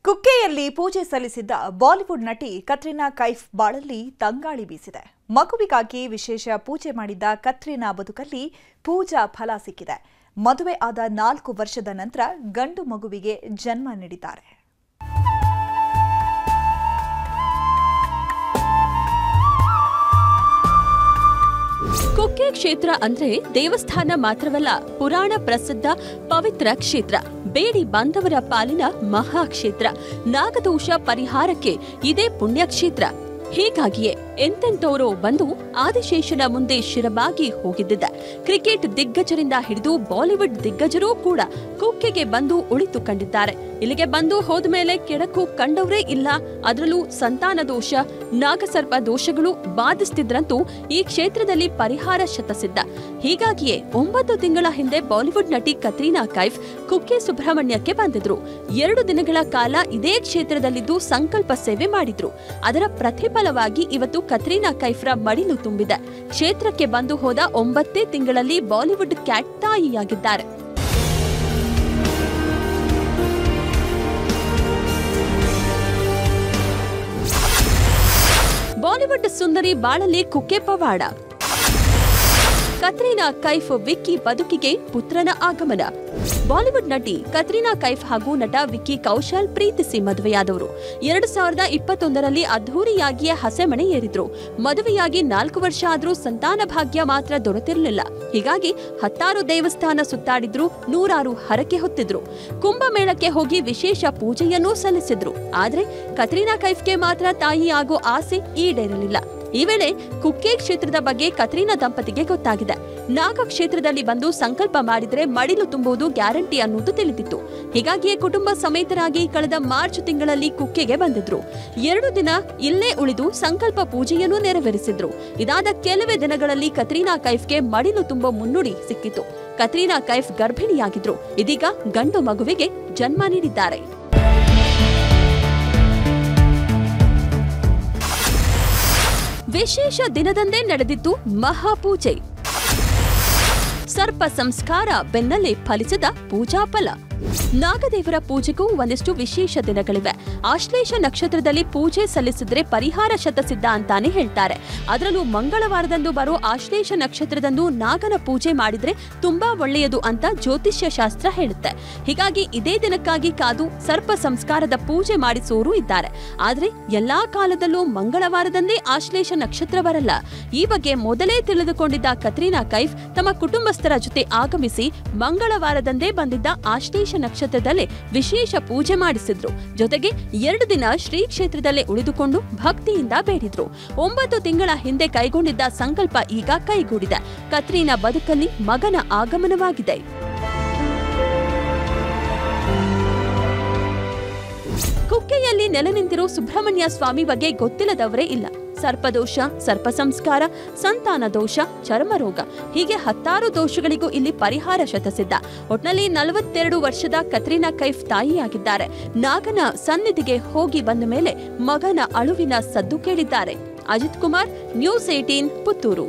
ಕುಕ್ಕೆಯಲ್ಲಿ ಪೂಜೆ ಸಲ್ಲಿಸಿದ್ದ ಬಾಲಿವುಡ್ ನಟಿ ಕತ್ರಿನಾ ಕೈಫ್ ಬಾಳಲ್ಲಿ ತಂಗಾಳಿ ಬೀಸಿದೆ. ಮಗುವಿಗಾಗಿ ವಿಶೇಷ ಪೂಜೆ ಮಾಡಿದ್ದ ಕತ್ರಿನಾ ಬದುಕಲ್ಲಿ ಪೂಜಾ ಫಲ ಸಿಕ್ಕಿದೆ. ಮದುವೆ ಆದ 4 ವರ್ಷದ ನಂತರ ಗಂಡು ಮಗುವಿಗೆ ಜನ್ಮ ನೀಡಿದ್ದಾರೆ. ಕುಕ್ಕೆ ಕ್ಷೇತ್ರ ಅಂದ್ರೆ ದೇವಸ್ಥಾನ ಮಾತ್ರವಲ್ಲ, ಪುರಾಣ ಪ್ರಸಿದ್ಧ ಪವಿತ್ರ ಕ್ಷೇತ್ರ, ಬೇಡಿ ಬಾಂಧವರ ಪಾಲಿನ ಮಹಾಕ್ಷೇತ್ರ. ನಾಗದೋಷ ಪರಿಹಾರಕ್ಕೆ ಇದೇ ಪುಣ್ಯಕ್ಷೇತ್ರ. ಹೀಗಾಗಿಯೇ ಎಂತೆಂತೋರೋ ಬಂದು ಆದಿಶೇಷನ ಮುಂದೆ ಶಿರಬಾಗಿ ಹೋಗಿದ್ದ ಕ್ರಿಕೆಟ್ ದಿಗ್ಗಜರಿಂದ ಹಿಡಿದು ಬಾಲಿವುಡ್ ದಿಗ್ಗಜರೂ ಕೂಡ ಕುಕ್ಕೆಗೆ ಬಂದು ಉಳಿತು ಕಂಡಿದ್ದಾರೆ. ಇಲ್ಲಿಗೆ ಬಂದು ಹೋದ್ಮೇಲೆ ಕೆಡಕು ಕಂಡವರೇ ಇಲ್ಲ. ಅದರಲ್ಲೂ ಸಂತಾನ ದೋಷ, ನಾಗಸರ್ಪ ದೋಷಗಳು ಬಾಧಿಸ್ತಿದ್ರಂತೂ ಈ ಕ್ಷೇತ್ರದಲ್ಲಿ ಪರಿಹಾರ ಶತಸಿದ್ಧ. ಹೀಗಾಗಿಯೇ 9 ತಿಂಗಳ ಹಿಂದೆ ಬಾಲಿವುಡ್ ನಟಿ ಕತ್ರಿನಾ ಕೈಫ್ ಕುಕ್ಕೆ ಸುಬ್ರಹ್ಮಣ್ಯಕ್ಕೆ ಬಂದಿದ್ರು. 2 ದಿನಗಳ ಕಾಲ ಇದೇ ಕ್ಷೇತ್ರದಲ್ಲಿದ್ದು ಸಂಕಲ್ಪ ಸೇವೆ ಮಾಡಿದ್ರು. ಅದರ ಪ್ರತಿಫಲವಾಗಿ ಇವತ್ತು ಕತ್ರಿನಾ ಕೈಫ್ರ ಮಡಿಲು ತುಂಬಿದೆ. ಕ್ಷೇತ್ರಕ್ಕೆ ಬಂದು ಹೋದ 9 ತಿಂಗಳಲ್ಲಿ ಬಾಲಿವುಡ್ ಕ್ಯಾಟ್ ತಾಯಿಯಾಗಿದ್ದಾರೆ. ಬಾಲಿವುಡ್ ಸುಂದರಿ ಬಾಳಲ್ಲಿ ಕುಕ್ಕೆ ಪವಾಡ. ಕತ್ರಿನಾ ಕೈಫ್ ವಿಕ್ಕಿ ಬದುಕಿಗೆ ಪುತ್ರನ ಆಗಮನ. ಬಾಲಿವುಡ್ ನಟಿ ಕತ್ರಿನಾ ಕೈಫ್ ಹಾಗೂ ನಟ ವಿಕ್ಕಿ ಕೌಶಲ್ ಪ್ರೀತಿಸಿ ಮದುವೆಯಾದವರು. 2021ರಲ್ಲಿ ಅದ್ಧೂರಿಯಾಗಿಯೇ ಹಸೆಮಣೆ ಏರಿದ್ರು. ಮದುವೆಯಾಗಿ 4 ವರ್ಷ ಆದ್ರೂ ಸಂತಾನ ಭಾಗ್ಯ ಮಾತ್ರ ದೊರೆತಿರಲಿಲ್ಲ. ಹೀಗಾಗಿ 10 ದೇವಸ್ಥಾನ ಸುತ್ತಾಡಿದ್ರು, 100 ಹರಕೆ ಹೊತ್ತಿದ್ರು, ಕುಂಭಮೇಳಕ್ಕೆ ಹೋಗಿ ವಿಶೇಷ ಪೂಜೆಯನ್ನೂ ಸಲ್ಲಿಸಿದ್ರು. ಆದ್ರೆ ಕತ್ರಿನಾ ಕೈಫ್ಗೆ ಮಾತ್ರ ತಾಯಿ ಆಗೋ ಆಸೆ ಈಡೇರಲಿಲ್ಲ. ಈ ವೇಳೆ ಕುಕ್ಕೆ ಕ್ಷೇತ್ರದ ಬಗ್ಗೆ ಕತ್ರಿನಾ ದಂಪತಿಗೆ ಗೊತ್ತಾಗಿದೆ. ನಾಗ ಕ್ಷೇತ್ರದಲ್ಲಿ ಬಂದು ಸಂಕಲ್ಪ ಮಾಡಿದ್ರೆ ಮಡಿಲು ತುಂಬುವುದು ಗ್ಯಾರಂಟಿ ಅನ್ನೋದು ತಿಳಿದಿತ್ತು. ಹೀಗಾಗಿಯೇ ಕುಟುಂಬ ಸಮೇತರಾಗಿ ಕಳೆದ ಮಾರ್ಚ್ ತಿಂಗಳಲ್ಲಿ ಕುಕ್ಕೆಗೆ ಬಂದಿದ್ರು. 2 ದಿನ ಇಲ್ಲೇ ಉಳಿದು ಸಂಕಲ್ಪ ಪೂಜೆಯನ್ನು ನೆರವೇರಿಸಿದ್ರು. ಇದಾದ ಕೆಲವೇ ದಿನಗಳಲ್ಲಿ ಕತ್ರಿನಾ ಕೈಫ್ಗೆ ಮಡಿಲು ತುಂಬೋ ಮುನ್ನುಡಿ ಸಿಕ್ಕಿತು. ಕತ್ರಿನಾ ಕೈಫ್ ಗರ್ಭಿಣಿಯಾಗಿದ್ರು. ಇದೀಗ ಗಂಡು ಮಗುವಿಗೆ ಜನ್ಮ ನೀಡಿದ್ದಾರೆ. ವಿಶೇಷ ದಿನದಂದೇ ನಡೆದಿತ್ತು ಮಹಾಪೂಜೆ. ಸರ್ಪ ಸಂಸ್ಕಾರ ಬೆನ್ನಲ್ಲೇ ಫಲಿಸಿದ ಪೂಜಾ ಫಲ. ನಾಗದೇವರ ಪೂಜೆಗೂ ಒಂದಿಷ್ಟು ವಿಶೇಷ ದಿನಗಳಿವೆ. ಆಶ್ಲೇಷ ನಕ್ಷತ್ರದಲ್ಲಿ ಪೂಜೆ ಸಲ್ಲಿಸಿದ್ರೆ ಪರಿಹಾರ ಶತಸಿದ್ಧ ಅಂತಾನೆ ಹೇಳ್ತಾರೆ. ಅದರಲ್ಲೂ ಮಂಗಳವಾರದಂದು ಬರೋ ಆಶ್ಲೇಷ ನಕ್ಷತ್ರದಂದು ನಾಗನ ಪೂಜೆ ಮಾಡಿದ್ರೆ ತುಂಬಾ ಒಳ್ಳೆಯದು ಅಂತ ಜ್ಯೋತಿಷ್ಯ ಶಾಸ್ತ್ರ ಹೇಳುತ್ತೆ. ಹೀಗಾಗಿ ಇದೇ ದಿನಕ್ಕಾಗಿ ಕಾದು ಸರ್ಪ ಸಂಸ್ಕಾರದ ಪೂಜೆ ಮಾಡಿಸೋರು ಇದ್ದಾರೆ. ಆದ್ರೆ ಎಲ್ಲಾ ಕಾಲದಲ್ಲೂ ಮಂಗಳವಾರದಂದೇ ಆಶ್ಲೇಷ ನಕ್ಷತ್ರ ಬರಲ್ಲ. ಈ ಬಗ್ಗೆ ಮೊದಲೇ ತಿಳಿದುಕೊಂಡಿದ್ದ ಕತ್ರಿನಾ ಕೈಫ್ ತಮ್ಮ ಕುಟುಂಬಸ್ಥರ ಜೊತೆ ಆಗಮಿಸಿ ಮಂಗಳವಾರದಂದೇ ಬಂದಿದ್ದ ಆಶ್ಲೇಷ ನಕ್ಷತ್ರದಲ್ಲೇ ವಿಶೇಷ ಪೂಜೆ ಮಾಡಿಸಿದ್ರು. ಜೊತೆಗೆ 2 ದಿನ ಶ್ರೀ ಕ್ಷೇತ್ರದಲ್ಲೇ ಉಳಿದುಕೊಂಡು ಭಕ್ತಿಯಿಂದ ಬೇಡಿದ್ರು. 9 ತಿಂಗಳ ಹಿಂದೆ ಕೈಗೊಂಡಿದ್ದ ಸಂಕಲ್ಪ ಈಗ ಕೈಗೂಡಿದೆ. ಕತ್ರಿನಾ ಬದುಕಲ್ಲಿ ಮಗನ ಆಗಮನವಾಗಿದೆ. ಕುಕ್ಕೆಯಲ್ಲಿ ನೆಲೆ ನಿಂತಿರೋ ಸುಬ್ರಹ್ಮಣ್ಯ ಸ್ವಾಮಿ ಬಗ್ಗೆ ಗೊತ್ತಿಲ್ಲದವರೇ ಇಲ್ಲ. ಸರ್ಪದೋಷ, ಸರ್ಪ ಸಂಸ್ಕಾರ, ಸಂತಾನ ದೋಷ, ಚರ್ಮರೋಗ ಹೀಗೆ 10 ದೋಷಗಳಿಗೂ ಇಲ್ಲಿ ಪರಿಹಾರ ಶತಸಿದ್ಧ. ಒಟ್ನಲ್ಲಿ 42 ವರ್ಷದ ಕತ್ರಿನಾ ಕೈಫ್ ತಾಯಿಯಾಗಿದ್ದಾರೆ. ನಾಗನ ಸನ್ನಿಧಿಗೆ ಹೋಗಿ ಬಂದ ಮೇಲೆ ಮಗನ ಅಳುವಿನ ಸದ್ದು ಕೇಳಿದ್ದಾರೆ. ಅಜಿತ್ ಕುಮಾರ್, ನ್ಯೂಸ್ 18, ಪುತ್ತೂರು.